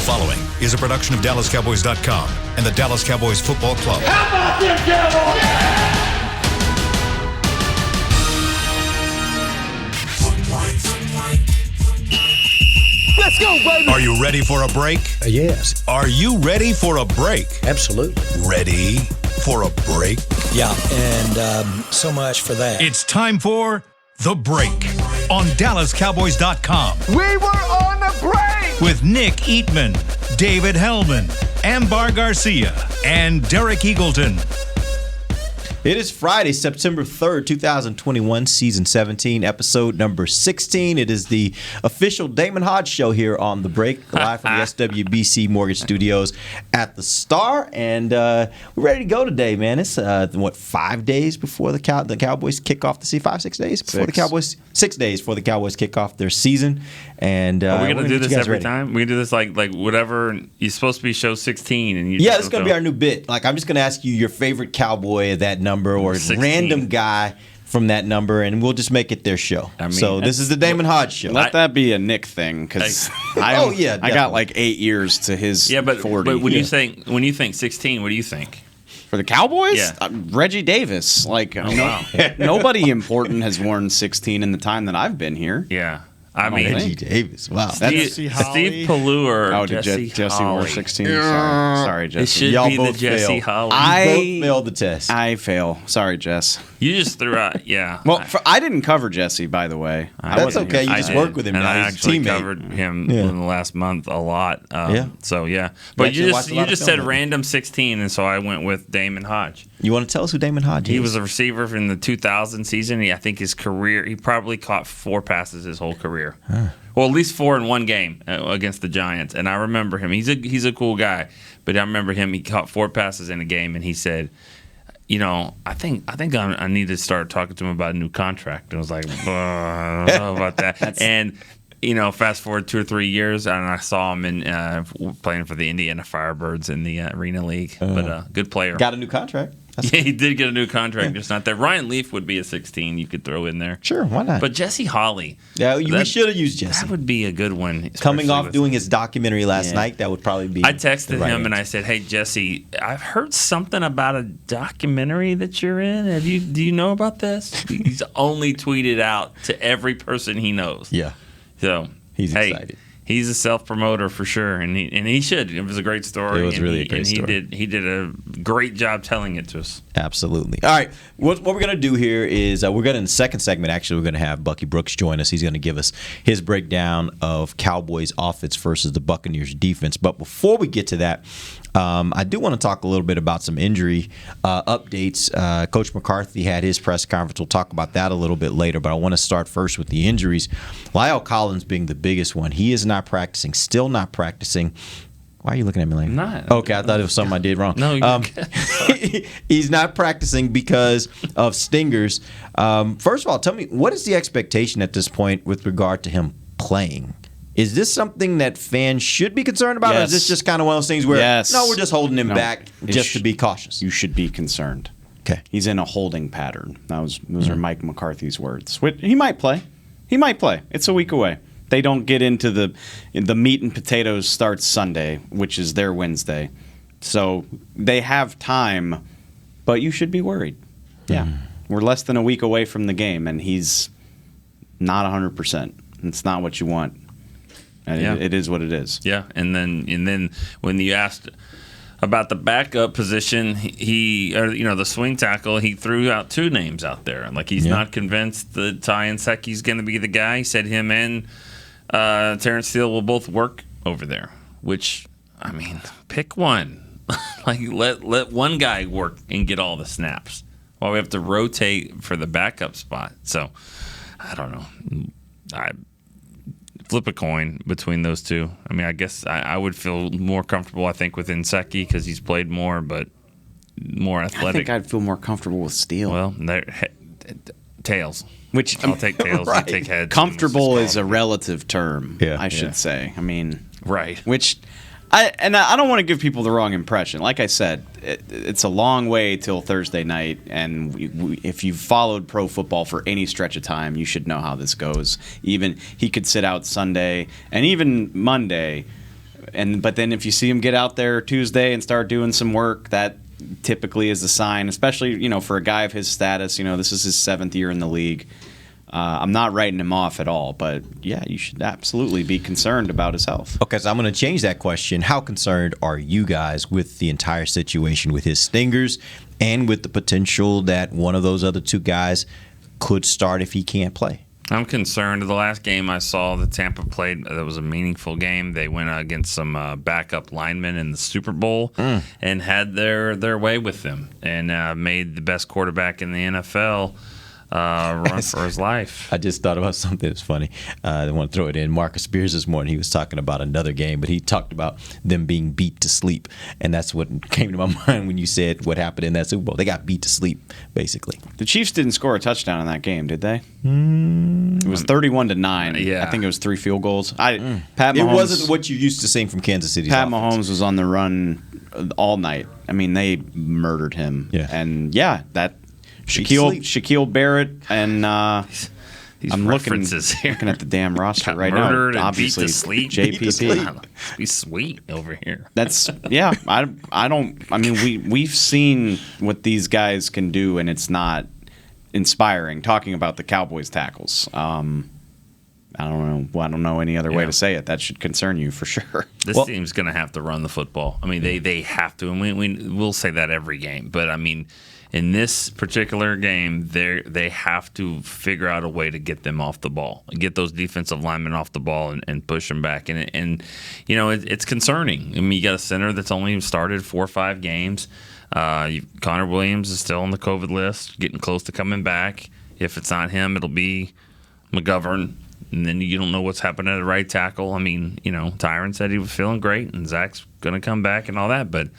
following is a production of DallasCowboys.com and the Dallas Cowboys Football Club. How about them Cowboys? Let's go, baby! Are you ready for a break? Yes. Are you ready for a break? Absolutely. Ready for a break? Yeah, and so much for that. It's time for The Break on DallasCowboys.com. We were on the break! With Nick Eatman, David Hellman, Ambar Garcia, and Derek Eagleton. It is Friday, September 3rd, 2021, Season 17, Episode number 16. It is the official Damon Hodge Show here on The Break, live from the SWBC Mortgage Studios at the Star. And we're ready to go today, man. It's, 5 days before the Cowboys kick off the season? 5, 6 days before the Cowboys? 6 days before the Cowboys kick off their season. And are we going to do this every ready. time? We're going to do this like whatever. You're supposed to be show 16. And you yeah, this is going to be our new bit. Like, I'm just going to ask you your favorite Cowboy of that number or 16. Random guy from that number, and we'll just make it their show. I mean, so this is the Damon Hodge Show. Let that be a Nick thing, because I got like 8 years to his 40. But when you think 16, what do you think? For the Cowboys? Yeah. Reggie Davis. Like, nobody important has worn 16 in the time that I've been here. Yeah. I mean, Reggie Davis. Wow. Steve Pallou or Jesse wore 16? Sorry, Jesse. It should Y'all be the both Jesse fail. Holly. Both failed the test. I fail. Sorry, Jess. You just threw out, yeah. Well, I didn't cover Jesse, by the way. That's okay. You just work with him and now. I He's a actually teammate. covered him in the last month a lot. So, yeah. But you just said random 16, and so I went with Damon Hodge. You want to tell us who Damon Hodge is? He was a receiver in the 2000 season. I think his career, he probably caught 4 passes his whole career. Well, at least 4 in one game against the Giants. And I remember him. He's a cool guy. But I remember him. He caught 4 passes in a game, and he said, I think I need to start talking to him about a new contract. And I was like, I don't know about that. And fast forward 2 or 3 years, and I saw him in playing for the Indiana Firebirds in the Arena League. But good player. Got a new contract. Yeah, he did get a new contract, just not there. Ryan Leaf would be a 16 you could throw in there. Sure, why not? But Jesse Holly. Yeah, we should have used Jesse. That would be a good one. Coming off doing his documentary last night, that would probably be. I texted him and I said, "Hey Jesse, I've heard something about a documentary that you're in. Do you know about this?" He's only tweeted out to every person he knows. Yeah. So he's excited. He's a self-promoter for sure, and he should. It was a great story. It was really a great story. He did a great job telling it to us. Absolutely. All right, what we're going to do here is in the second segment, actually, we're going to have Bucky Brooks join us. He's going to give us his breakdown of Cowboys offense versus the Buccaneers defense. But before we get to that, I do want to talk a little bit about some injury updates. Coach McCarthy had his press conference. We'll talk about that a little bit later, but I want to start first with the injuries. Lyle Collins being the biggest one. He is not practicing, still not practicing. Why are you looking at me like that? Not. Okay, I thought it was something I did wrong. No, he's not practicing because of stingers. First of all, tell me, what is the expectation at this point with regard to him playing? Is this something that fans should be concerned about, or is this just kind of one of those things where, no, we're just holding him back just to be cautious? You should be concerned. Okay. He's in a holding pattern. Those are Mike McCarthy's words. He might play. It's a week away. They don't get into the meat and potatoes starts Sunday, which is their Wednesday. So they have time, but you should be worried. Yeah. We're less than a week away from the game, and he's not 100%. It's not what you want. It is what it is. Yeah, and then when you asked about the backup position, the swing tackle, he threw out 2 names out there. Like he's not convinced that Ty Nseki's going to be the guy. He said him and Terrence Steele will both work over there. Which, I mean, pick one. Like let one guy work and get all the snaps, while we have to rotate for the backup spot. So I don't know. I flip a coin between those two. I mean, I guess I would feel more comfortable, I think, with Nseki because he's played more, but more athletic. I think I'd feel more comfortable with Steele. Well, tails. Which I'll take tails. Right. You take heads. Comfortable is a relative term, Yeah. I should say. I mean, right. Which I don't want to give people the wrong impression. Like I said, it's a long way till Thursday night, and if you've followed pro football for any stretch of time, you should know how this goes. Even he could sit out Sunday, and even Monday. But then if you see him get out there Tuesday and start doing some work, that typically is a sign, especially, for a guy of his status. This is his 7th year in the league. I'm not writing him off at all, but yeah, you should absolutely be concerned about his health. Okay, so I'm going to change that question. How concerned are you guys with the entire situation with his stingers and with the potential that one of those other 2 guys could start if he can't play? I'm concerned. The last game I saw that Tampa played, that was a meaningful game. They went against some backup linemen in the Super Bowl and had their way with them and made the best quarterback in the NFL run for his life. I just thought about something that's funny. I want to throw it in. Marcus Spears this morning, he was talking about another game, but he talked about them being beat to sleep. And that's what came to my mind when you said what happened in that Super Bowl. They got beat to sleep, basically. The Chiefs didn't score a touchdown in that game, did they? It was 31-9. Yeah. I think it was 3 field goals. Pat Mahomes, It wasn't what you used to seeing from Kansas City's Pat offense. Mahomes was on the run all night. I mean, they murdered him. Yeah. And that Beat to sleep. Shaquille Barrett and These I'm references here. looking at the damn roster Got right murdered now. and Obviously, beat to sleep. JPP. Be sweet over here. That's we've seen what these guys can do, and it's not inspiring. Talking about the Cowboys tackles, I don't know any other way to say it. That should concern you for sure. This team's going to have to run the football. I mean, they have to, and we'll say that every game. But I mean, in this particular game, they have to figure out a way to get them off the ball, get those defensive linemen off the ball, and push them back. And it's concerning. I mean, you got a center that's only started 4 or 5 games. Connor Williams is still on the COVID list, getting close to coming back. If it's not him, it'll be McGovern. And then you don't know what's happening at the right tackle. I mean, Tyron said he was feeling great, and Zach's going to come back and all that. But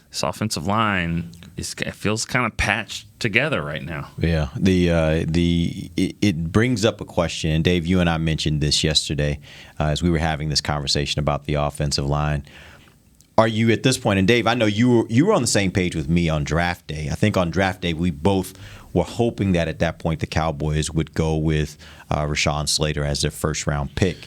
this offensive line it feels kind of patched together right now. Yeah, it brings up a question, and Dave, you and I mentioned this yesterday as we were having this conversation about the offensive line. Are you at this point, and Dave, I know you were on the same page with me on draft day. I think on draft day we both were hoping that at that point the Cowboys would go with Rashawn Slater as their first-round pick.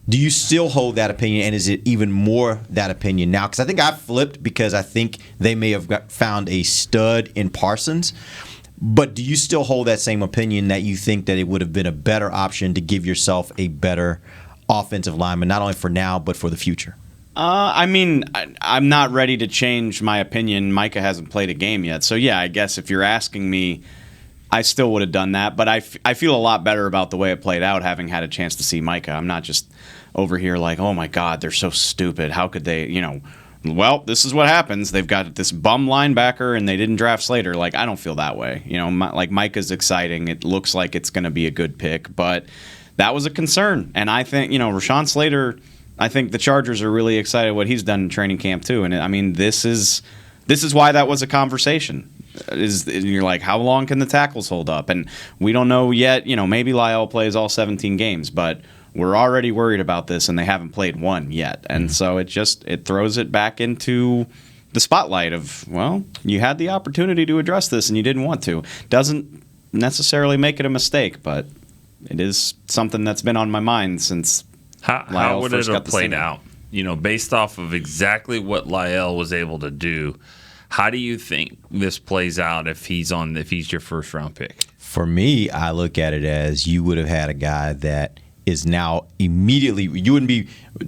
Do you still hold that opinion, and is it even more that opinion now? Because I think I flipped because I think they may have found a stud in Parsons. But do you still hold that same opinion that you think that it would have been a better option to give yourself a better offensive lineman, not only for now but for the future? I'm not ready to change my opinion. Micah hasn't played a game yet. So, yeah, I guess if you're asking me, I still would have done that. But I feel a lot better about the way it played out, having had a chance to see Micah. I'm not just over here like, oh, my God, they're so stupid. How could they, well, this is what happens. They've got this bum linebacker, and they didn't draft Slater. Like, I don't feel that way. Like Micah's exciting. It looks like it's going to be a good pick. But that was a concern. And I think, Rashawn Slater – I think the Chargers are really excited what he's done in training camp too, and I mean this is why that was a conversation. You're like, how long can the tackles hold up? And we don't know yet. Maybe Lyle plays all 17 games, but we're already worried about this, and they haven't played one yet. And so it throws it back into the spotlight of, well, you had the opportunity to address this and you didn't want to. Doesn't necessarily make it a mistake, but it is something that's been on my mind since. How would it have played out? Based off of exactly what Lyle was able to do, how do you think this plays out if he's your first round pick? For me, I look at it as you would have had a guy that is now immediately. You wouldn't be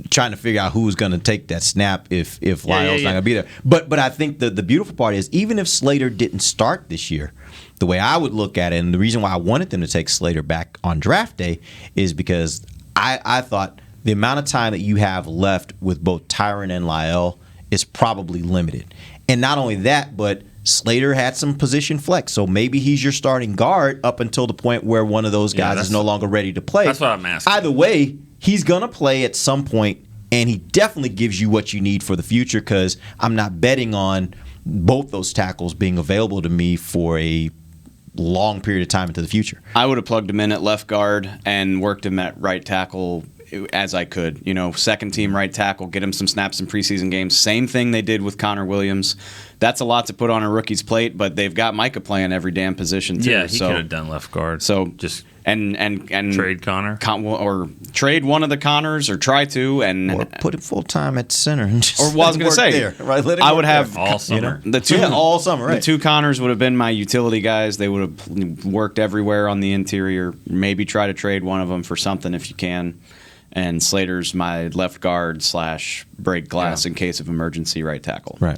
trying to figure out who's going to take that snap if Lyle's not going to be there. But I think the beautiful part is even if Slater didn't start this year, the way I would look at it, and the reason why I wanted them to take Slater back on draft day is because I thought the amount of time that you have left with both Tyron and Lyle is probably limited. And not only that, but Slater had some position flex. So maybe he's your starting guard up until the point where one of those guys is no longer ready to play. That's what I'm asking. Either way, he's going to play at some point, and he definitely gives you what you need for the future because I'm not betting on both those tackles being available to me for a long period of time into the future. I would have plugged him in at left guard and worked him at right tackle as I could. Second team right tackle, get him some snaps in preseason games. Same thing they did with Connor Williams. That's a lot to put on a rookie's plate, but they've got Micah playing every damn position too. Yeah, he could have done left guard. So just and Trade Connor. Or trade one of the Connors, or try to, Or put him full time at center. And just or what I was going to work say, there, right? Let him I work would have all summer. the two all summer. Right. The two Connors would have been my utility guys. They would have worked everywhere on the interior. Maybe try to trade one of them for something if you can. And Slater's my left guard / break glass in case of emergency right tackle. Right.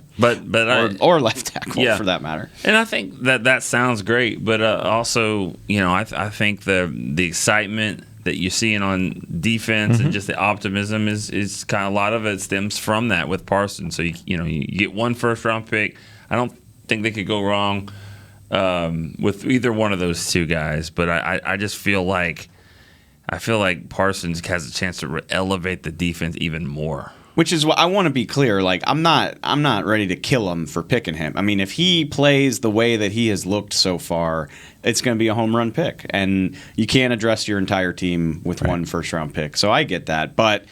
Or left tackle for that matter. And I think that sounds great, but also, I think the excitement that you're seeing on defense and just the optimism is kind of, a lot of it stems from that with Parsons. So you get one first-round pick. I don't think they could go wrong with either one of those two guys, but I just feel like Parsons has a chance to elevate the defense even more. Which is what I want to be clear. Like, I'm not ready to kill him for picking him. I mean, if he plays the way that he has looked so far, it's going to be a home run pick, and you can't address your entire team with one first round pick. So I get that, but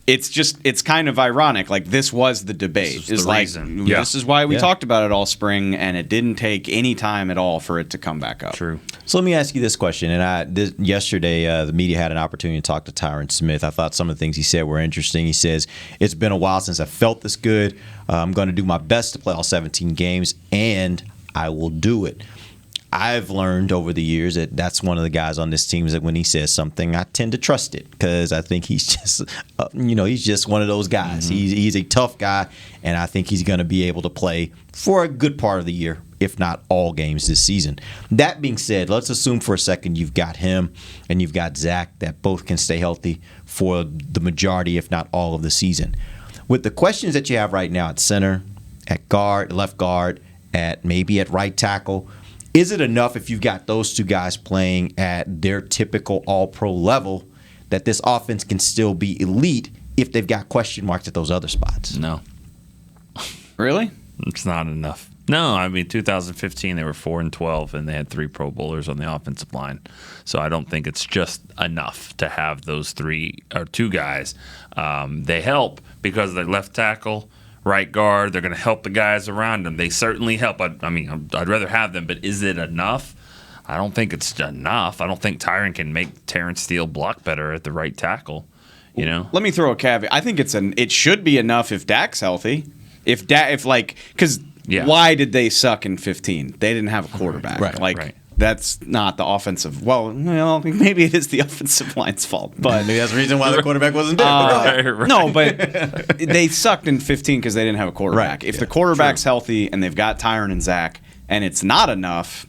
it's kind of ironic. Like, this was the debate. This is the reason. Yeah. This is why we talked about it all spring, and it didn't take any time at all for it to come back up. True. So let me ask you this question. And yesterday, the media had an opportunity to talk to Tyron Smith. I thought some of the things he said were interesting. He says, it's been a while since I felt this good. I'm going to do my best to play all 17 games, and I will do it. I've learned over the years that that's one of the guys on this team, is that when he says something, I tend to trust it, because I think he's just, he's just one of those guys. Mm-hmm. He's a tough guy, and I think he's going to be able to play for a good part of the year, if not all games this season. That being said, let's assume for a second you've got him and you've got Zach, that both can stay healthy for the majority, if not all, of the season. With the questions that you have right now at center, at guard, left guard, maybe at right tackle, is it enough if you've got those two guys playing at their typical all-pro level that this offense can still be elite if they've got question marks at those other spots? No. Really? It's not enough. No, I mean, 2015 they were 4-12 and they had 3 Pro Bowlers on the offensive line. So I don't think it's just enough to have those 2 guys. They help because they're left tackle, right guard. They're going to help the guys around them. They certainly help. I'd rather have them, but is it enough? I don't think it's enough. I don't think Tyron can make Terrence Steele block better at the right tackle. Let me throw a caveat. I think it should be enough if Dak's healthy. Why did they suck in 15? They didn't have a quarterback. Right. That's not the offensive. Well, maybe it is the offensive line's fault, but maybe that's the reason why the quarterback wasn't there. Right. No, but they sucked in 15 because they didn't have a quarterback. Right. If the quarterback's healthy and they've got Tyron and Zach, and it's not enough,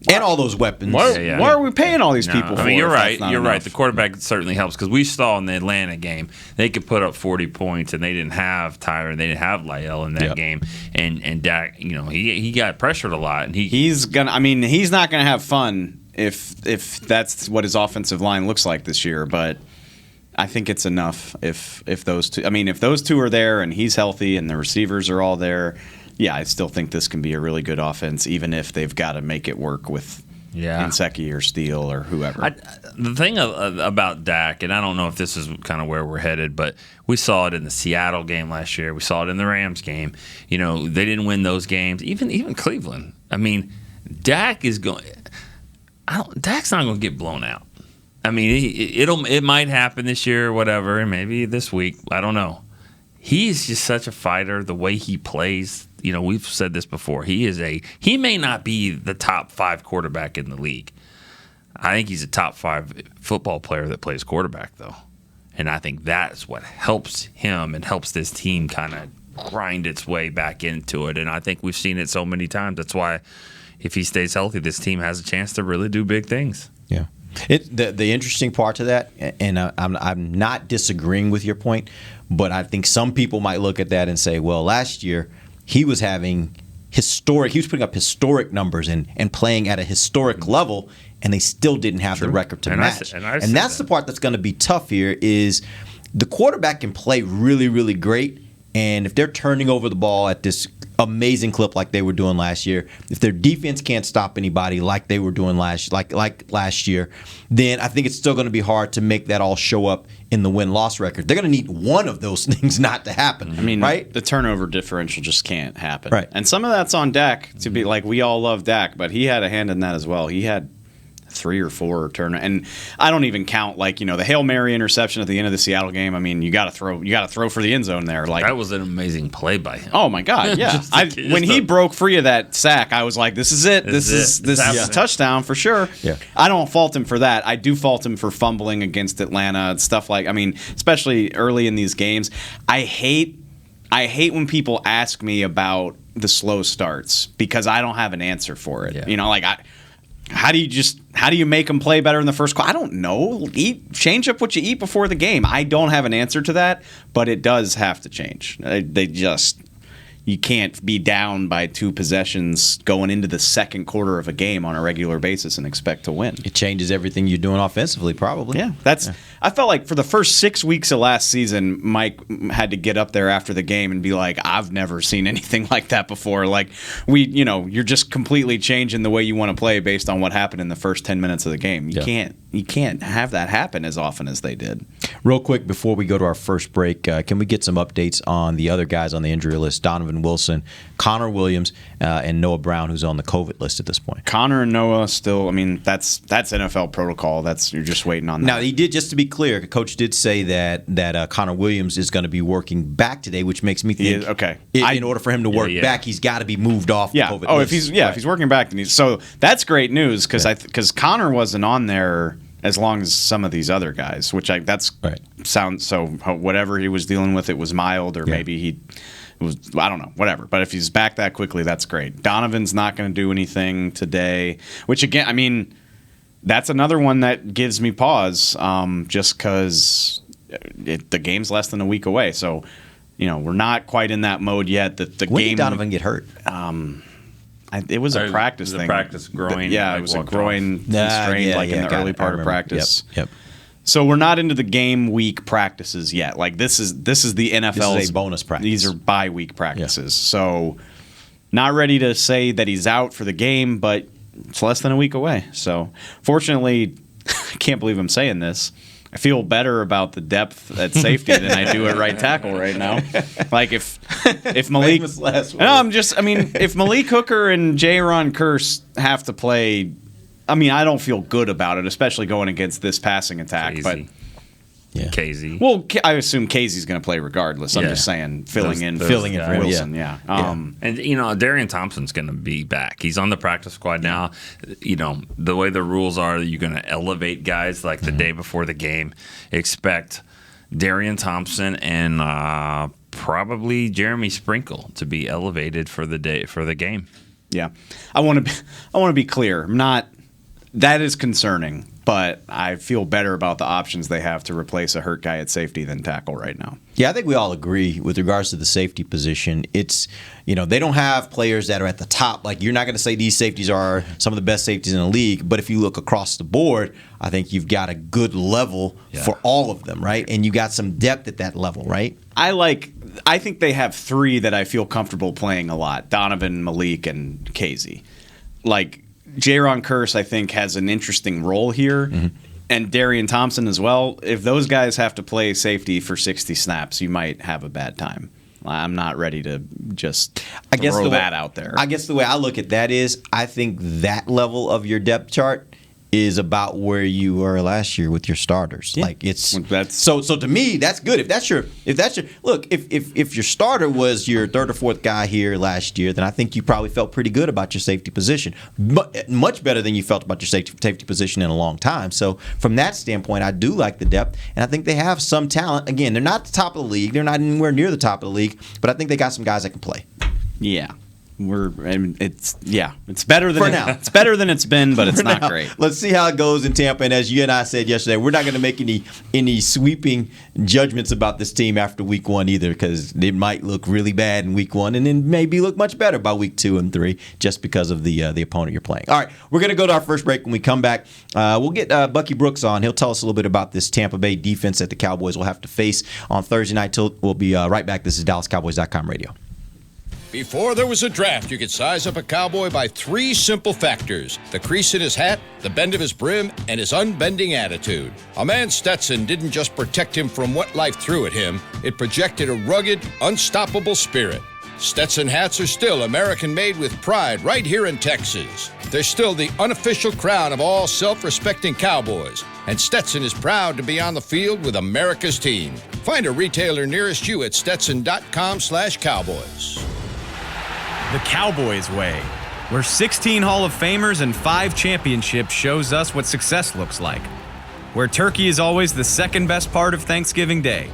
and all those weapons. Why are we paying all these people for? You're if right. that's You're not right. enough? The quarterback certainly helps, because we saw in the Atlanta game they could put up 40 points and they didn't have Tyron, they didn't have Lyle in that game, and Dak, he got pressured a lot, and he's not gonna have fun if that's what his offensive line looks like this year, but I think it's enough if those two. If those two are there and he's healthy and the receivers are all there. Yeah, I still think this can be a really good offense, even if they've got to make it work with Inseki or Steele or whoever. The thing about Dak, and I don't know if this is kind of where we're headed, but we saw it in the Seattle game last year. We saw it in the Rams game. They didn't win those games. Even Cleveland. Dak is going. Dak's not going to get blown out. It might happen this year or whatever, and maybe this week. I don't know. He's just such a fighter. The way he plays. We've said this before. He may not be the top 5 quarterback in the league. I think he's a top 5 football player that plays quarterback, though. And I think that's what helps him and helps this team kind of grind its way back into it. And I think we've seen it so many times. That's why if he stays healthy, this team has a chance to really do big things. Yeah. The interesting part to that, and I'm not disagreeing with your point, but I think some people might look at that and say, well, last year he was putting up historic numbers and playing at a historic level, and they still didn't have the record to match. And that's the part that's going to be tough here is the quarterback can play really, really great, and if they're turning over the ball at this amazing clip like they were doing last year, if their defense can't stop anybody like they were doing last year, then I think it's still going to be hard to make that all show up in the win-loss record. They're going to need one of those things not to happen. Right? The turnover differential just can't happen. Right. And some of that's on Dak, to be like, we all love Dak, but he had a hand in that as well. He had 3 or 4 turn, and I don't even count the Hail Mary interception at the end of the Seattle game. I mean, you got to throw for the end zone there. That was an amazing play by him. Oh my God, yeah. When he broke free of that sack, I was like, this is it. This is a touchdown for sure. Yeah. I don't fault him for that. I do fault him for fumbling against Atlanta and stuff especially early in these games. I hate when people ask me about the slow starts because I don't have an answer for it. Yeah. How do you make them play better in the first quarter? I don't know. Change up what you eat before the game. I don't have an answer to that, but it does have to change. You can't be down by 2 possessions going into the second quarter of a game on a regular basis and expect to win. It changes everything you're doing offensively, probably. Yeah, I felt like for the first 6 weeks of last season, Mike had to get up there after the game and be like, I've never seen anything like that before. You're just completely changing the way you want to play based on what happened in the first 10 minutes of the game. You can't have that happen as often as they did. Real quick, before we go to our first break, can we get some updates on the other guys on the injury list? Donovan Wilson, Connor Williams, and Noah Brown, who's on the COVID list at this point. Connor and Noah still, that's NFL protocol. You're just waiting on that. Now, he did, just to be clear, Coach did say that Connor Williams is going to be working back today, which makes me think, in order for him to work back, he's got to be moved off the COVID list. If he's working back, then so that's great news because Connor wasn't on there as long as some of these other guys, sounds so. Whatever he was dealing with, it was mild, or maybe it was, I don't know, whatever. But if he's back that quickly, that's great. Donovan's not going to do anything today, which again, that's another one that gives me pause, just because the game's less than a week away. So, we're not quite in that mode yet. When did Donovan get hurt? It was a practice thing. Practice groin. It was a groin strain, in the early part of practice. Yep. So we're not into the game week practices yet. This is the NFL's This is a bonus practice. These are bye week practices. So not ready to say that he's out for the game, but it's less than a week away. So fortunately, I can't believe I'm saying this, I feel better about the depth at safety than I do at right tackle right now. If Malik, if Malik Hooker and Jaron Kearse have to play, I don't feel good about it, especially going against this passing attack. Casey. But Casey. Well, I assume Casey's going to play regardless. I'm just saying, filling in for Wilson. And Darian Thompson's going to be back. He's on the practice squad now. The way the rules are, you're going to elevate guys like the day before the game. Expect Darian Thompson and probably Jeremy Sprinkle to be elevated for the game. Yeah, I want to be clear. I'm not. That is concerning, but I feel better about the options they have to replace a hurt guy at safety than tackle right now. Yeah, I think we all agree with regards to the safety position. It's, they don't have players that are at the top. You're not going to say these safeties are some of the best safeties in the league, but if you look across the board, I think you've got a good level for all of them, right? And you got some depth at that level, right? I think they have 3 that I feel comfortable playing a lot: Donovan, Malik, and Casey. Jaron Kearse, I think, has an interesting role here, and Darian Thompson as well. If those guys have to play safety for 60 snaps, you might have a bad time. I'm not ready to just throw that out there. I guess the way I look at that is, I think that level of your depth chart is about where you were last year with your starters. So to me, that's good. If that's your look, if your starter was your 3rd or 4th guy here last year, then I think you probably felt pretty good about your safety position, but much better than you felt about your safety position in a long time. So from that standpoint, I do like the depth, and I think they have some talent. Again, they're not the top of the league. They're not anywhere near the top of the league, but I think they got some guys that can play. Yeah. It's better than it's better than it's been, but it's not great. Let's see how it goes in Tampa. And as you and I said yesterday, we're not going to make any sweeping judgments about this team after week 1 either, because they might look really bad in week 1 and then maybe look much better by week 2 and 3 just because of the opponent you're playing. All right, we're going to go to our first break. When we come back, we'll get Bucky Brooks on. He'll tell us a little bit about this Tampa Bay defense that the Cowboys will have to face on Thursday night. We'll be right back. This is DallasCowboys.com radio. Before there was a draft, you could size up a cowboy by 3 simple factors: the crease in his hat, the bend of his brim, and his unbending attitude. A man's Stetson didn't just protect him from what life threw at him, it projected a rugged, unstoppable spirit. Stetson hats are still American-made with pride right here in Texas. They're still the unofficial crown of all self-respecting Cowboys, and Stetson is proud to be on the field with America's team. Find a retailer nearest you at stetson.com/Cowboys. The Cowboys way, where 16 Hall of Famers and 5 championships shows us what success looks like. Where turkey is always the second best part of Thanksgiving Day.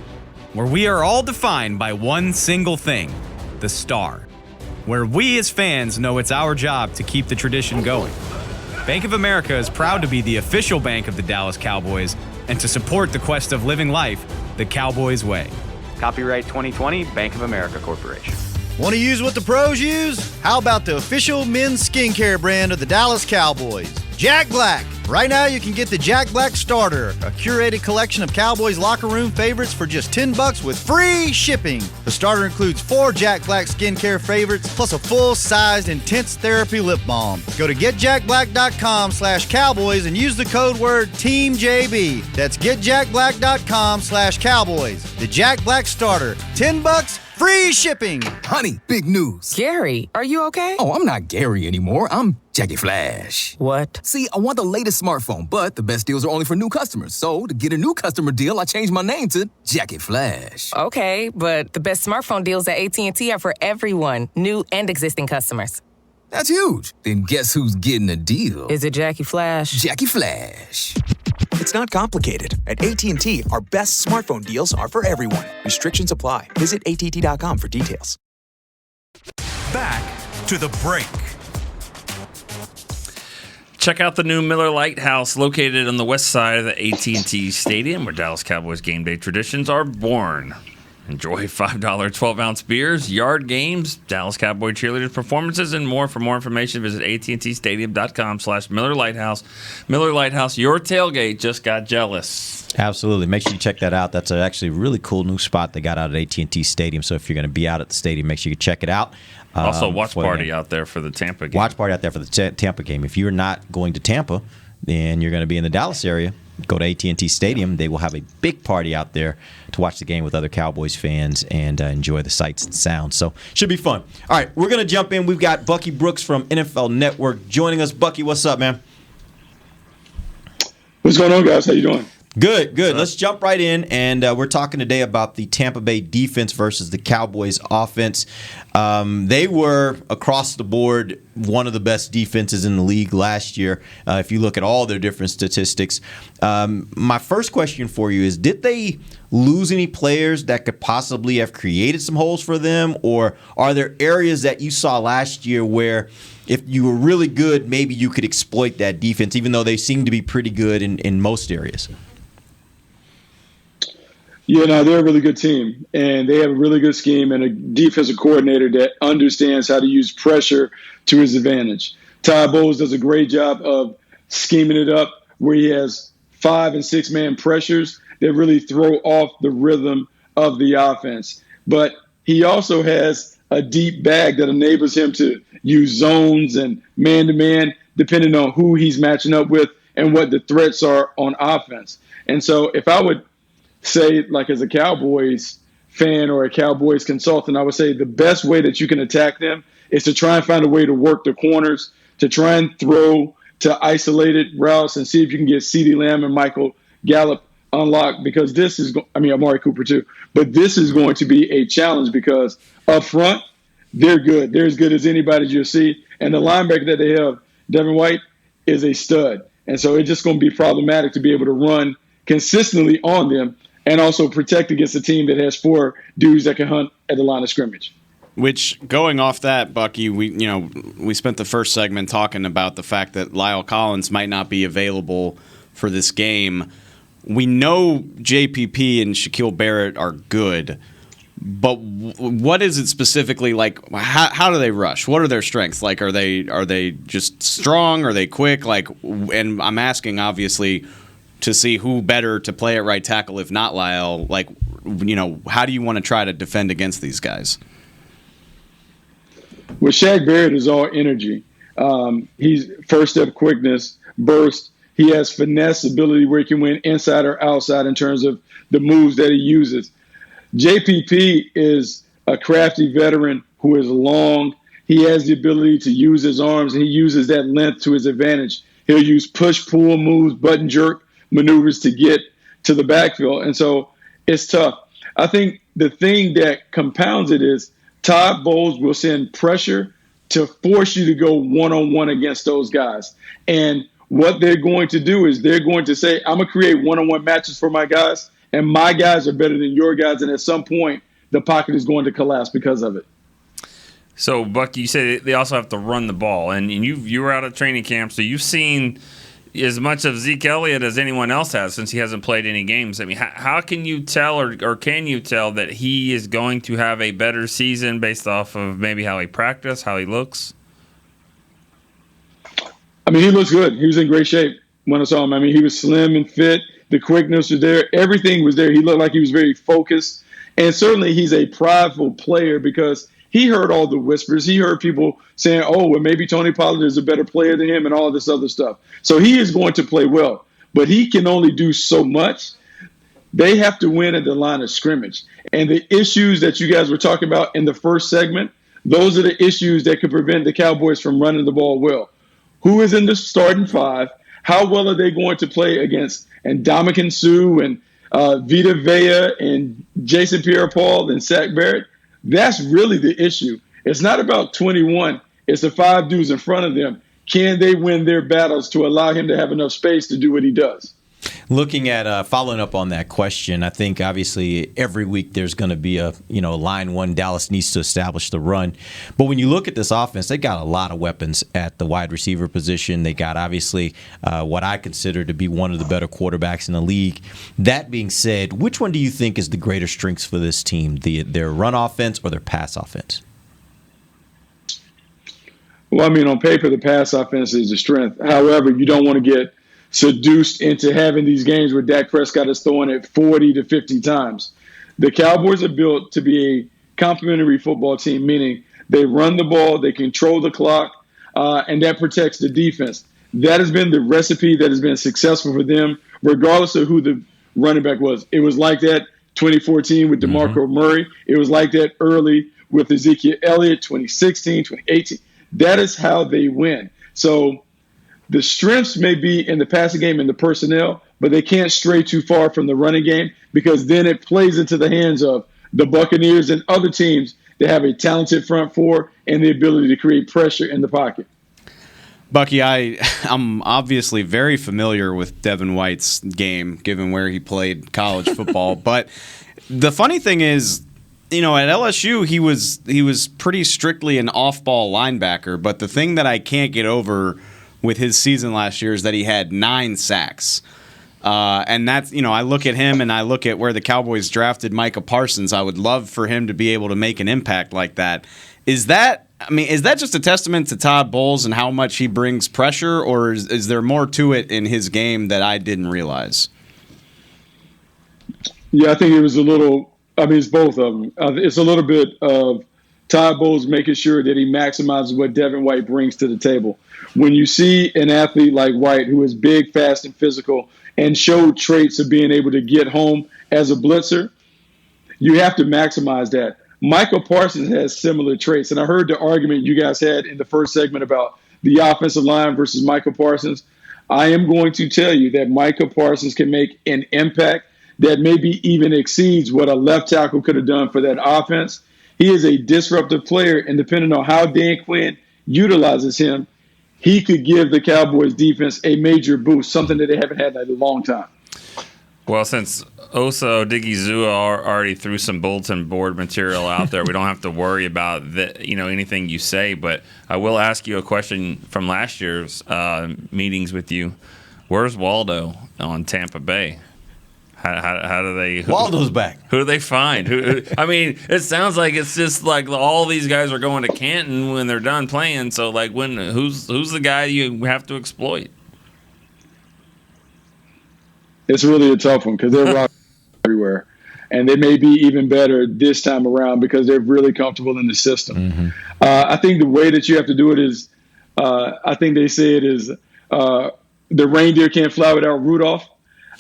Where we are all defined by one single thing, the star. Where we as fans know it's our job to keep the tradition going. Bank of America is proud to be the official bank of the Dallas Cowboys and to support the quest of living life the Cowboys way. Copyright 2020, Bank of America Corporation. Want to use what the pros use? How about the official men's skincare brand of the Dallas Cowboys, Jack Black? Right now you can get the Jack Black Starter, a curated collection of Cowboys locker room favorites for just $10 with free shipping. The starter includes 4 Jack Black skincare favorites plus a full-sized intense therapy lip balm. Go to getjackblack.com/Cowboys and use the code word TEAMJB. That's getjackblack.com/Cowboys. The Jack Black Starter, $10, free shipping. Honey, big news. Gary, are you okay? Oh, I'm not Gary anymore. I'm Jackie Flash. What? See, I want the latest smartphone, but the best deals are only for new customers. So, to get a new customer deal, I changed my name to Jackie Flash. Okay, but the best smartphone deals at AT&T are for everyone, new and existing customers. That's huge. Then guess who's getting a deal? Is it Jackie Flash? Jackie Flash. It's not complicated. At AT&T, our best smartphone deals are for everyone. Restrictions apply. Visit att.com for details. Back to the break. Check out the new Miller Lite House located on the west side of the AT&T Stadium, where Dallas Cowboys game day traditions are born. Enjoy $5 12-ounce beers, yard games, Dallas Cowboy cheerleaders performances, and more. For more information, visit attstadium.com/Miller Litehouse. Miller Litehouse, your tailgate just got jealous. Absolutely. Make sure you check that out. That's actually a really cool new spot they got out at AT&T Stadium. So if you're going to be out at the stadium, make sure you check it out. Also, watch party out there for the Tampa game. Watch party out there for the Tampa game. If you're not going to Tampa and you're going to be in the Dallas area, go to AT&T Stadium. They will have a big party out there to watch the game with other Cowboys fans and enjoy the sights and sounds. So should be fun. All right, we're going to jump in. We've got Bucky Brooks from NFL Network joining us. Bucky, what's up, man? What's going on, guys? How you doing? Good. Let's jump right in, and we're talking today about the Tampa Bay defense versus the Cowboys offense. They were, across the board, one of the best defenses in the league last year, if you look at all their different statistics. My first question for you is, did they lose any players that could possibly have created some holes for them, or are there areas that you saw last year where if you were really good, maybe you could exploit that defense, even though they seem to be pretty good in most areas? Yeah, no, they're a really good team, and they have a really good scheme and a defensive coordinator that understands how to use pressure to his advantage. Ty Bowles does a great job of scheming it up where he has 5- and 6-man pressures that really throw off the rhythm of the offense. But he also has a deep bag that enables him to use zones and man-to-man depending on who he's matching up with and what the threats are on offense. And so if I would say, like as a Cowboys fan or a Cowboys consultant, I would say the best way that you can attack them is to try and find a way to work the corners, to try and throw to isolated routes and see if you can get CeeDee Lamb and Michael Gallup unlocked, because this is, Amari Cooper too, but this is going to be a challenge because up front, they're good. They're as good as anybody you'll see. And the linebacker that they have, Devin White, is a stud. And so it's just going to be problematic to be able to run consistently on them and also protect against a team that has 4 dudes that can hunt at the line of scrimmage. Which, going off that, Bucky, we spent the first segment talking about the fact that Lyle Collins might not be available for this game. We know JPP and Shaquille Barrett are good, but what is it specifically like? How do they rush? What are their strengths? Like, are they just strong? Are they quick? Like, and I'm asking obviously to see who better to play at right tackle if not Lyle. Like, how do you want to try to defend against these guys? Well, Shaq Barrett is all energy. He's first step quickness, burst. He has finesse ability where he can win inside or outside in terms of the moves that he uses. JPP is a crafty veteran who is long. He has the ability to use his arms, and he uses that length to his advantage. He'll use push-pull moves, button jerk maneuvers to get to the backfield. And so it's tough. I think the thing that compounds it is Todd Bowles will send pressure to force you to go one-on-one against those guys. And what they're going to do is they're going to say, I'm going to create one-on-one matches for my guys, and my guys are better than your guys. And at some point, the pocket is going to collapse because of it. So, Bucky, you said they also have to run the ball. And you were out at training camp, so you've seen as much of Zeke Elliott as anyone else has since he hasn't played any games. I mean, how can you tell or can you tell that he is going to have a better season based off of maybe how he practiced, how he looks? I mean, he looks good. He was in great shape when I saw him. I mean, he was slim and fit. The quickness was there. Everything was there. He looked like he was very focused. And certainly he's a prideful player because he heard all the whispers. He heard people saying, oh, well, maybe Tony Pollard is a better player than him and all this other stuff. So he is going to play well, but he can only do so much. They have to win at the line of scrimmage. And the issues that you guys were talking about in the first segment, those are the issues that could prevent the Cowboys from running the ball well. Who is in the starting five? How well are they going to play against Ndamukong Suh and Vita Vea and Jason Pierre-Paul and Zach Barrett? That's really the issue. It's not about 21. It's the 5 dudes in front of them. Can they win their battles to allow him to have enough space to do what he does? Looking at following up on that question, I think obviously every week there's going to be a line one. Dallas needs to establish the run, but when you look at this offense, they got a lot of weapons at the wide receiver position. They got obviously what I consider to be one of the better quarterbacks in the league. That being said, which one do you think is the greater strengths for this team, their run offense or their pass offense? Well, I mean, on paper, the pass offense is the strength. However, you don't want to get seduced into having these games where Dak Prescott is throwing it 40 to 50 times. The Cowboys are built to be a complementary football team, meaning they run the ball, they control the clock, and that protects the defense. That has been the recipe that has been successful for them, regardless of who the running back was. It was like that 2014 with DeMarco Murray. It was like that early with Ezekiel Elliott, 2016, 2018. That is how they win. So the strengths may be in the passing game and the personnel, but they can't stray too far from the running game because then it plays into the hands of the Buccaneers and other teams that have a talented front four and the ability to create pressure in the pocket. Bucky, I'm obviously very familiar with Devin White's game, given where he played college football. But the funny thing is, at LSU, he was pretty strictly an off-ball linebacker. But the thing that I can't get over with his season last year is that he had 9 sacks. And that's, I look at him and I look at where the Cowboys drafted Micah Parsons. I would love for him to be able to make an impact like that. Is that just a testament to Todd Bowles and how much he brings pressure, or is there more to it in his game that I didn't realize? Yeah, I think it was it's both of them. It's a little bit of Todd Bowles making sure that he maximizes what Devin White brings to the table. When you see an athlete like White, who is big, fast, and physical, and showed traits of being able to get home as a blitzer, you have to maximize that. Michael Parsons has similar traits, and I heard the argument you guys had in the first segment about the offensive line versus Michael Parsons. I am going to tell you that Michael Parsons can make an impact that maybe even exceeds what a left tackle could have done for that offense. He is a disruptive player, and depending on how Dan Quinn utilizes him, he could give the Cowboys defense a major boost, something that they haven't had in a long time. Well, since Osa Odigizua already threw some bulletin board material out there, we don't have to worry about anything you say. But I will ask you a question from last year's meetings with you. Where's Waldo on Tampa Bay? How do they? Waldo's back. Who do they find? I mean, it sounds like it's just like all these guys are going to Canton when they're done playing. So, like, who's the guy you have to exploit? It's really a tough one because they're rock everywhere, and they may be even better this time around because they're really comfortable in the system. Mm-hmm. I think the way that you have to do it is, I think they say it is, the reindeer can't fly without Rudolph.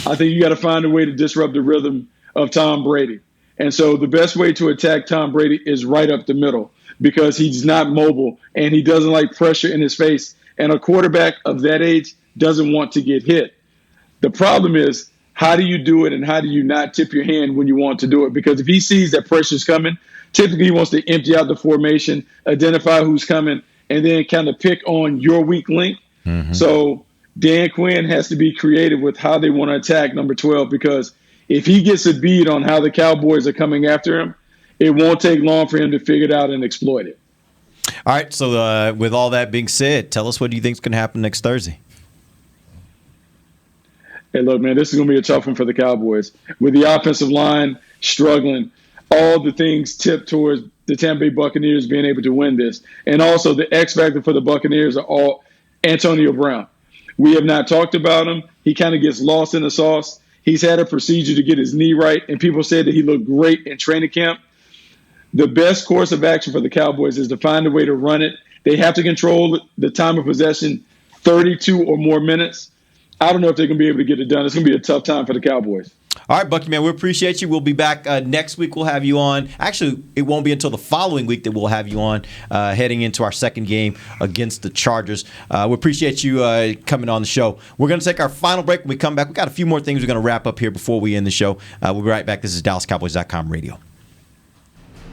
I think you got to find a way to disrupt the rhythm of Tom Brady. And so the best way to attack Tom Brady is right up the middle. because he's not mobile and he doesn't like pressure in his face. And a quarterback of that age doesn't want to get hit. The problem is, how do you do it and how do you not tip your hand when you want to do it? Because if he sees that pressure's coming, typically he wants to empty out the formation, identify who's coming, and then kind of pick on your weak link. Mm-hmm. So Dan Quinn has to be creative with how they want to attack number 12, because if he gets a bead on how the Cowboys are coming after him, it won't take long for him to figure it out and exploit it. All right, so with all that being said, tell us what you think is going to happen next Thursday. Hey, look, man, this is going to be a tough one for the Cowboys. With the offensive line struggling, all the things tip towards the Tampa Bay Buccaneers being able to win this. And also the X factor for the Buccaneers are all Antonio Brown. We have not talked about him. He kind of gets lost in the sauce. He's had a procedure to get his knee right, and people said that he looked great in training camp. The best course of action for the Cowboys is to find a way to run it. They have to control the time of possession 32 or more minutes. I don't know if they're going to be able to get it done. It's going to be a tough time for the Cowboys. All right, Bucky, man, we appreciate you. We'll be back next week. We'll have you on. Actually, it won't be until the following week that we'll have you on, heading into our second game against the Chargers. We appreciate you coming on the show. We're going to take our final break. When we come back, we got a few more things we're going to wrap up here before we end the show. We'll be right back. This is DallasCowboys.com radio.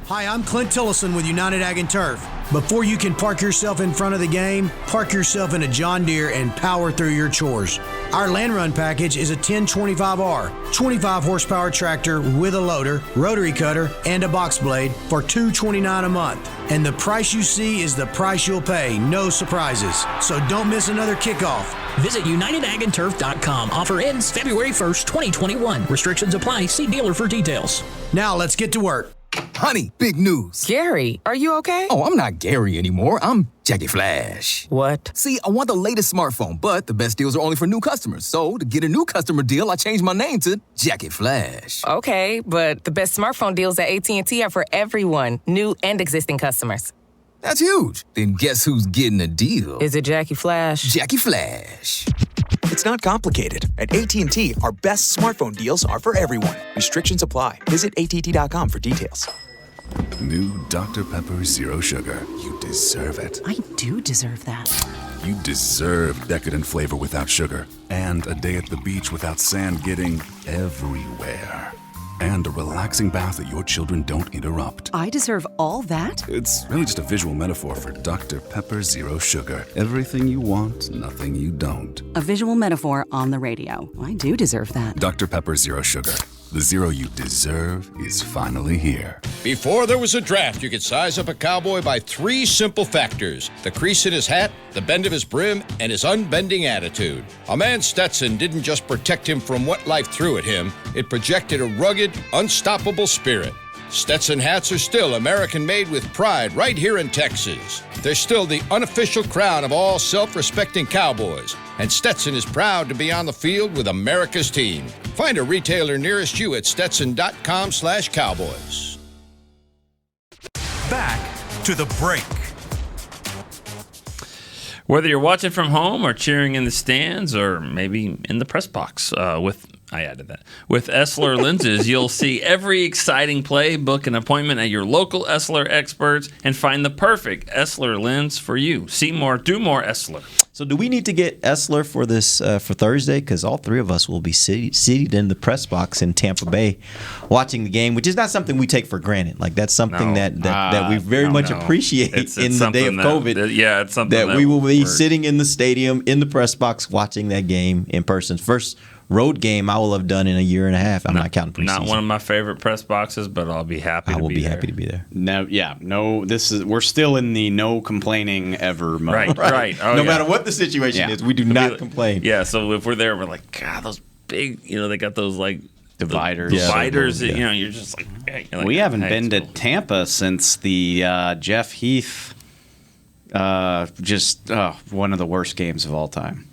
Hi, I'm Clint Tillison with United Ag and Turf. Before you can park yourself in front of the game, park yourself in a John Deere and power through your chores. Our Land Run package is a 1025R, 25 horsepower tractor with a loader, rotary cutter, and a box blade for $229 a month. And the price you see is the price you'll pay, no surprises. So don't miss another kickoff. Visit UnitedAgAndTurf.com. Offer ends February 1st, 2021. Restrictions apply. See dealer for details. Now let's get to work. Honey, big news. Gary, are you okay? Oh, I'm not Gary anymore. I'm Jackie Flash. What? See, I want the latest smartphone, but the best deals are only for new customers. So, to get a new customer deal, I changed my name to Jackie Flash. Okay, but the best smartphone deals at AT&T are for everyone, new and existing customers. That's huge. Then guess who's getting a deal? Is it Jackie Flash? Jackie Flash. It's not complicated. At AT&T, our best smartphone deals are for everyone. Restrictions apply. Visit AT&T.com for details. New Dr. Pepper Zero Sugar. You deserve it. I do deserve that. You deserve decadent flavor without sugar. And a day at the beach without sand getting everywhere. And a relaxing bath that your children don't interrupt. I deserve all that? It's really just a visual metaphor for Dr. Pepper Zero Sugar. Everything you want, nothing you don't. A visual metaphor on the radio. I do deserve that. Dr. Pepper Zero Sugar. The zero you deserve is finally here. Before there was a draft, you could size up a cowboy by 3 simple factors: the crease in his hat, the bend of his brim, and his unbending attitude. A man's Stetson didn't just protect him from what life threw at him, it projected a rugged, unstoppable spirit. Stetson hats are still American-made with pride right here in Texas. They're still the unofficial crown of all self-respecting Cowboys, and Stetson is proud to be on the field with America's team. Find a retailer nearest you at Stetson.com/Cowboys. Back to the break. Whether you're watching from home or cheering in the stands or maybe in the press box with Essler lenses, you'll see every exciting play. Book an appointment at your local Essler experts and find the perfect Essler lens for you. See more, do more Essler. So do we need to get Essler for this for Thursday? Because all three of us will be seated in the press box in Tampa Bay watching the game, which is not something we take for granted. Like that's something that we very much appreciate in the day of COVID. It's something that we will be sitting in the stadium in the press box watching that game in person. First road game I will have done in a year and a half. I'm not counting preseason. Not one of my favorite press boxes, but I'll be happy. I will be happy to be there. We're still in the no complaining ever mode. Right. Oh, no matter what the situation is, we do not complain. Yeah. So if we're there, we're like, God, those big, they got those like dividers. You're just like, we haven't been to Tampa since the Jeff Heath, one of the worst games of all time.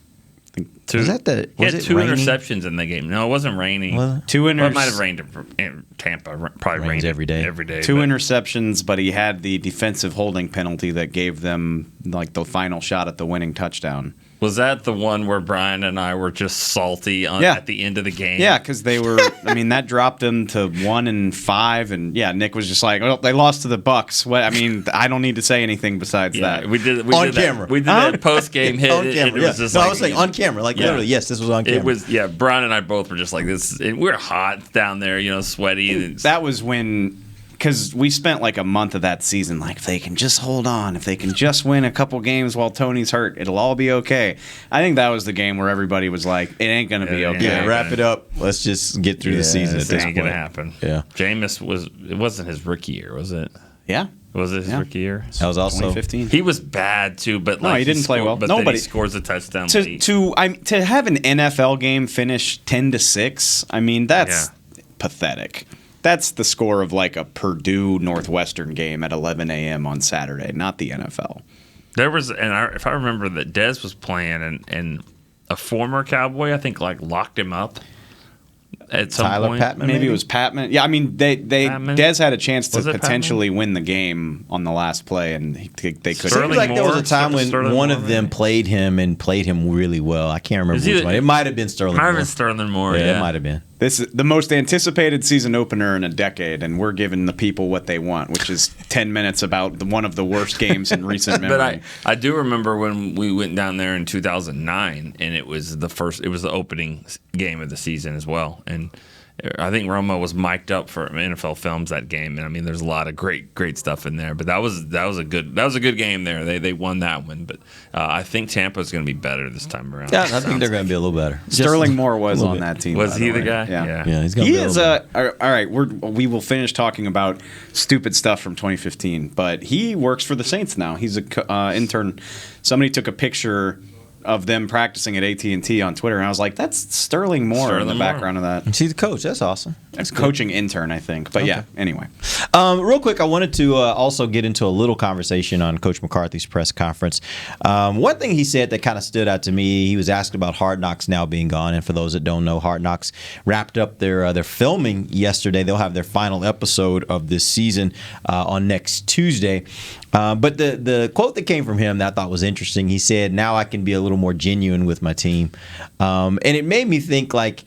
Was it two raining? interceptions in the game. No, it wasn't raining. Two it might have rained in Tampa. Probably rained every day. Two interceptions, but he had the defensive holding penalty that gave them like the final shot at the winning touchdown. Was that the one where Brian and I were just salty at the end of the game? Yeah, because they were. I mean, that dropped them to 1-5, and Nick was just like, "Well, they lost to the Bucks." What? I mean, I don't need to say anything besides that. We did camera. We did that post game hit. On camera. It was just I was saying on camera, literally. Yes, this was on camera. It was. Yeah, Brian and I both were just like this. We were hot down there, sweaty. That was when. Because we spent like a month of that season, like, if they can just hold on, if they can just win a couple games while Tony's hurt, it'll all be okay. I think that was the game where everybody was like, it ain't going to be okay. Yeah, wrap it up. Let's just get through the season at this point. It ain't going to happen. Yeah. Jameis it wasn't his rookie year, was it? Yeah. Was it his rookie year? That was also 2015. He was bad too, but he didn't play well. But Nobody then he scores a touchdown. To have an NFL game finish 10-6. I mean, that's pathetic. That's the score of like a Purdue Northwestern game at 11 a.m. on Saturday, not the NFL. There was, if I remember, that Dez was playing, and a former Cowboy, I think, like locked him up at some Tyler point. Patman, Maybe it was Patman. Yeah, I mean, Dez had a chance to potentially win the game on the last play, and they couldn't. It seems like there was a time when one of them played him really well. I can't remember which one. It might have been Sterling Moore. Might have been Sterling Moore, yeah. It might have been. This is the most anticipated season opener in a decade, and we're giving the people what they want, which is 10 minutes about one of the worst games in recent memory. But I do remember when we went down there in 2009, and it was the opening game of the season as well. And I think Romo was mic'd up for NFL Films that game, and I mean, there's a lot of great stuff in there. But that was a good game there. They won that one, but I think Tampa's going to be better this time around. Yeah, I think they're going to be a little better. Sterling Moore was on that team. Was he the guy? Yeah, he's going to be a little better. All right, we will finish talking about stupid stuff from 2015, but he works for the Saints now. He's a intern. Somebody took a picture of them practicing at AT&T on Twitter, and I was like, that's Sterling Moore in the background of that. He's the coach. That's awesome. That's coaching intern, I think. But yeah, anyway. Real quick, I wanted to also get into a little conversation on Coach McCarthy's press conference. One thing he said that kind of stood out to me, he was asked about Hard Knocks now being gone. And for those that don't know, Hard Knocks wrapped up their filming yesterday. They'll have their final episode of this season on next Tuesday. But the quote that came from him that I thought was interesting, he said, now I can be a little more genuine with my team. And it made me think, like,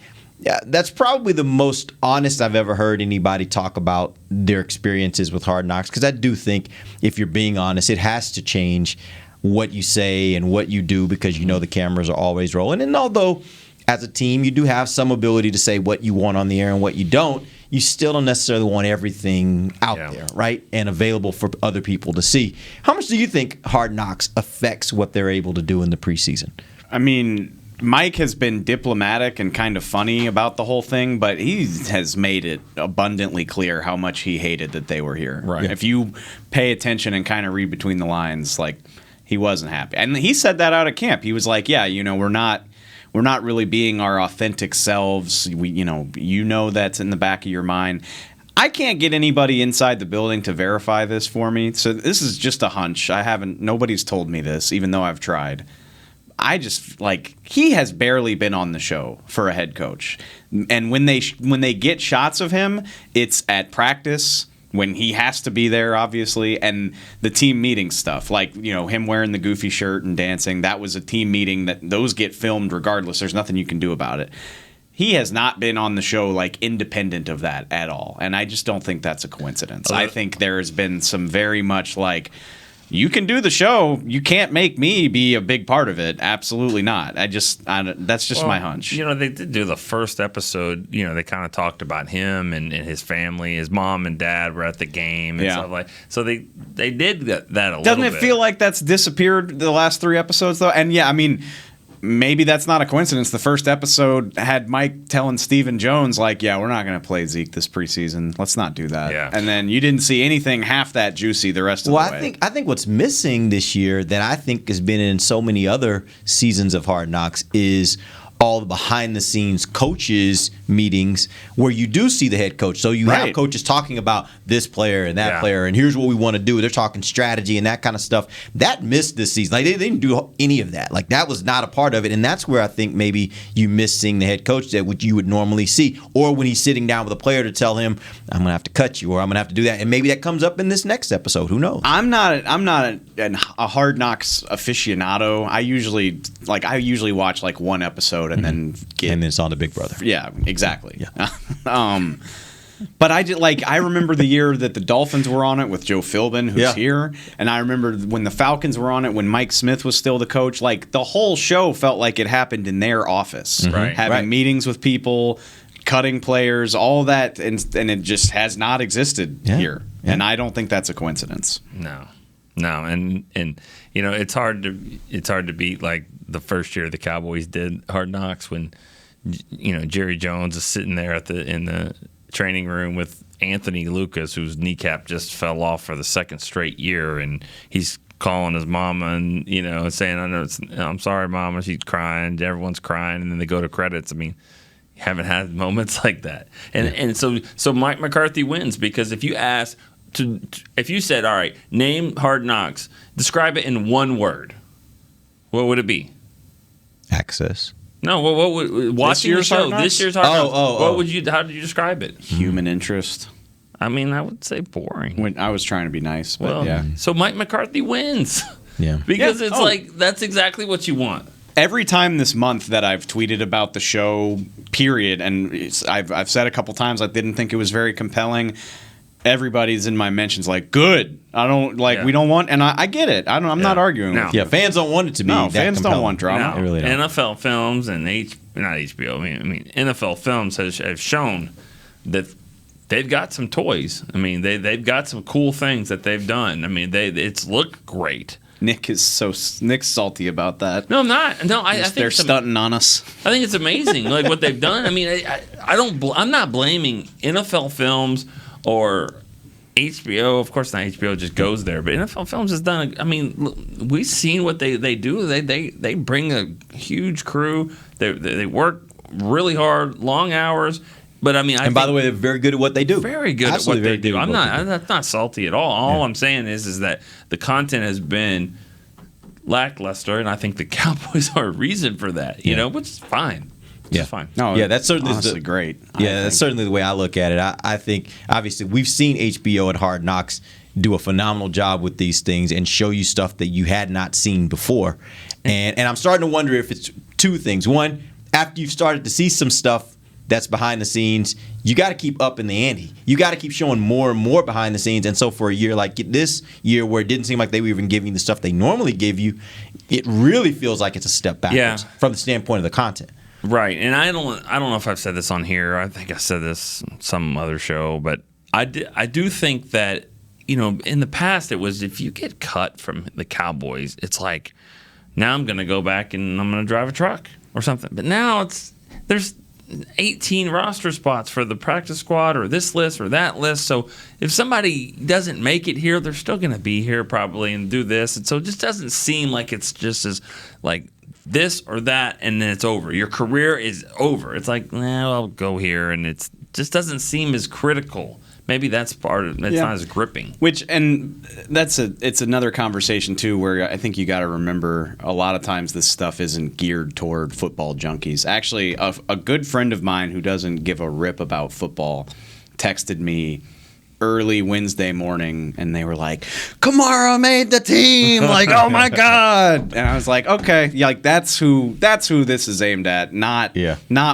that's probably the most honest I've ever heard anybody talk about their experiences with Hard Knocks, because I do think, if you're being honest, it has to change what you say and what you do, because you know the cameras are always rolling. And although as a team you do have some ability to say what you want on the air and what you don't, you still don't necessarily want everything out there, right, and available for other people to see. How much do you think Hard Knocks affects what they're able to do in the preseason? I mean, Mike has been diplomatic and kind of funny about the whole thing, but he has made it abundantly clear how much he hated that they were here. Right. If you pay attention and kind of read between the lines, like, he wasn't happy. And he said that out of camp. He was like, yeah, we're not really being our authentic selves. You know that's in the back of your mind. I can't get anybody inside the building to verify this for me. So this is just a hunch. Nobody's told me this, even though I've tried. I just, he has barely been on the show for a head coach. And when they get shots of him, it's at practice, when he has to be there, obviously, and the team meeting stuff, him wearing the goofy shirt and dancing. That was a team meeting. Those get filmed regardless. There's nothing you can do about it. He has not been on the show independent of that at all, and I just don't think that's a coincidence. I think there has been some very much you can do the show. You can't make me be a big part of it. Absolutely not. That's just my hunch. They did do the first episode. They kind of talked about him and his family. His mom and dad were at the game and stuff like. So they did that a little bit. Doesn't it feel like that's disappeared the last 3 episodes though? And yeah, I mean, maybe that's not a coincidence. The first episode had Mike telling Stephen Jones, yeah, we're not going to play Zeke this preseason. Let's not do that. Yeah. And then you didn't see anything half that juicy the rest of the way. I think what's missing this year that I think has been in so many other seasons of Hard Knocks is all the behind the scenes coaches meetings where you do see the head coach. So you have coaches talking about this player and that player, and here's what we want to do. They're talking strategy and that kind of stuff. That missed this season. Like, they didn't do any of that. Like, that was not a part of it. And that's where I think maybe you miss seeing the head coach that what you would normally see, or when he's sitting down with a player to tell him, I'm going to have to cut you, or I'm going to have to do that. And maybe that comes up in this next episode. Who knows? I'm not a Hard Knocks aficionado. I usually watch like one episode and then it's on to Big Brother. Yeah, exactly. Yeah. But I remember the year that the Dolphins were on it with Joe Philbin, who's here, and I remember when the Falcons were on it when Mike Smith was still the coach. Like, the whole show felt like it happened in their office, having meetings with people, cutting players, all that, and it just has not existed here. Yeah. And I don't think that's a coincidence. No, and it's hard to beat like the first year the Cowboys did Hard Knocks when Jerry Jones is sitting there in the training room with Anthony Lucas, whose kneecap just fell off for the second straight year, and he's calling his mama and saying, I'm sorry, mama, she's crying, everyone's crying, and then they go to credits. I mean, you haven't had moments like that, and so Mike McCarthy wins because if you said, all right, name Hard Knocks, describe it in one word, what would it be? Access. No, what would watching the show this year's Hard Knocks? How did you describe it? Human interest. I mean, I would say boring. I was trying to be nice, but So Mike McCarthy wins. Yeah. Because it's like that's exactly what you want. Every time this month that I've tweeted about the show, period, and I've said a couple times I didn't think it was very compelling. Everybody's in my mentions like, good. I don't we don't want, and I get it. I'm not arguing with you. Yeah, fans don't want it to be. No, that fans compelling. don't want drama. No. Really don't. NFL Films and not HBO. I mean, NFL Films have shown that they've got some toys. I mean, they've got some cool things that they've done. I mean, it's looked great. Nick's salty about that. No, I'm not. No, I think they're stunting on us. I think it's amazing, like what they've done. I mean, I'm not blaming NFL Films or HBO. Of course, not HBO just goes there, but NFL Films has done. I mean, we've seen what they do. They bring a huge crew. They work really hard, long hours. But I mean, by the way, they're very good at what they do. Very good at what they do. I'm not salty at all. All I'm saying is that the content has been lackluster, and I think the Cowboys are a reason for that. Which is fine. It's fine. No, that's certainly honestly great. That's certainly the way I look at it. I think obviously we've seen HBO at Hard Knocks do a phenomenal job with these things and show you stuff that you had not seen before. And I'm starting to wonder if it's two things. One, after you've started to see some stuff that's behind the scenes, you got to keep up in the ante. You got to keep showing more and more behind the scenes. And so for a year like this year where it didn't seem like they were even giving the stuff they normally give you, it really feels like it's a step backwards from the standpoint of the content. Right. And I don't know if I've said this on here. I think I said this on some other show, but I do think that, in the past it was if you get cut from the Cowboys, it's like, now I'm going to go back and I'm going to drive a truck or something. But now there's 18 roster spots for the practice squad or this list or that list. So if somebody doesn't make it here, they're still going to be here probably and do this. And so it just doesn't seem like it's just as like this or that and then it's over. Your career is over. It's like, I'll go here, and it just doesn't seem as critical. Maybe that's part of it's not as gripping. It's another conversation too, where I think you got to remember a lot of times this stuff isn't geared toward football junkies. Actually, a good friend of mine who doesn't give a rip about football texted me early Wednesday morning, and they were like, Kamara made the team. Like, oh my God. And I was like, okay, like that's who this is aimed at, not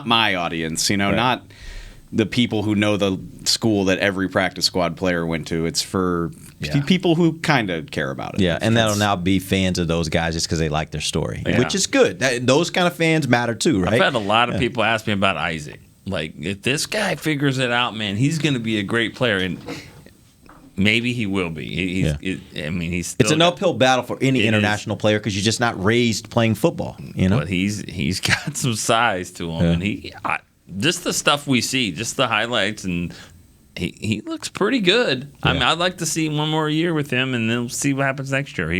my audience, not the people who know the school that every practice squad player went to. It's for people who kind of care about it. Yeah, and that'll now be fans of those guys just because they like their story, which is good. Those kind of fans matter too, right? I've had a lot of people ask me about Isaac. Like, if this guy figures it out, man, he's going to be a great player, and maybe he will be. He's it's an uphill battle for any international player because you're just not raised playing football. But he's got some size to him, and just the stuff we see, just the highlights, and he looks pretty good. I mean, I'd like to see one more year with him, and then we'll see what happens next year.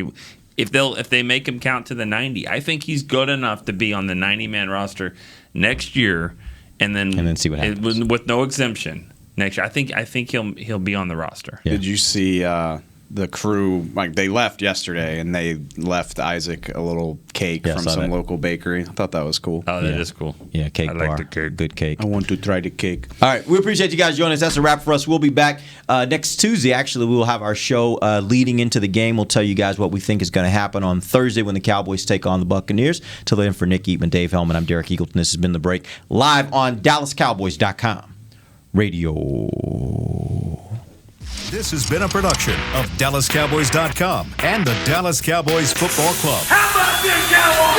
if they make him count to the 90, I think he's good enough to be on the 90-man roster next year, and then see what happens with no exemption next year. I think he'll be on the roster. Did you see the crew? Like they left yesterday, and they left Isaac a little cake from some local bakery. I thought that was cool. Oh, that is cool. Yeah, cake bar. I like the cake. Good cake. I want to try the cake. All right, we appreciate you guys joining us. That's a wrap for us. We'll be back next Tuesday. Actually, we will have our show leading into the game. We'll tell you guys what we think is going to happen on Thursday when the Cowboys take on the Buccaneers. Till then, for Nick Eatman, Dave Hellman, I'm Derek Eagleton. This has been The Break, live on DallasCowboys.com radio. This has been a production of DallasCowboys.com and the Dallas Cowboys Football Club. How about this, Cowboys?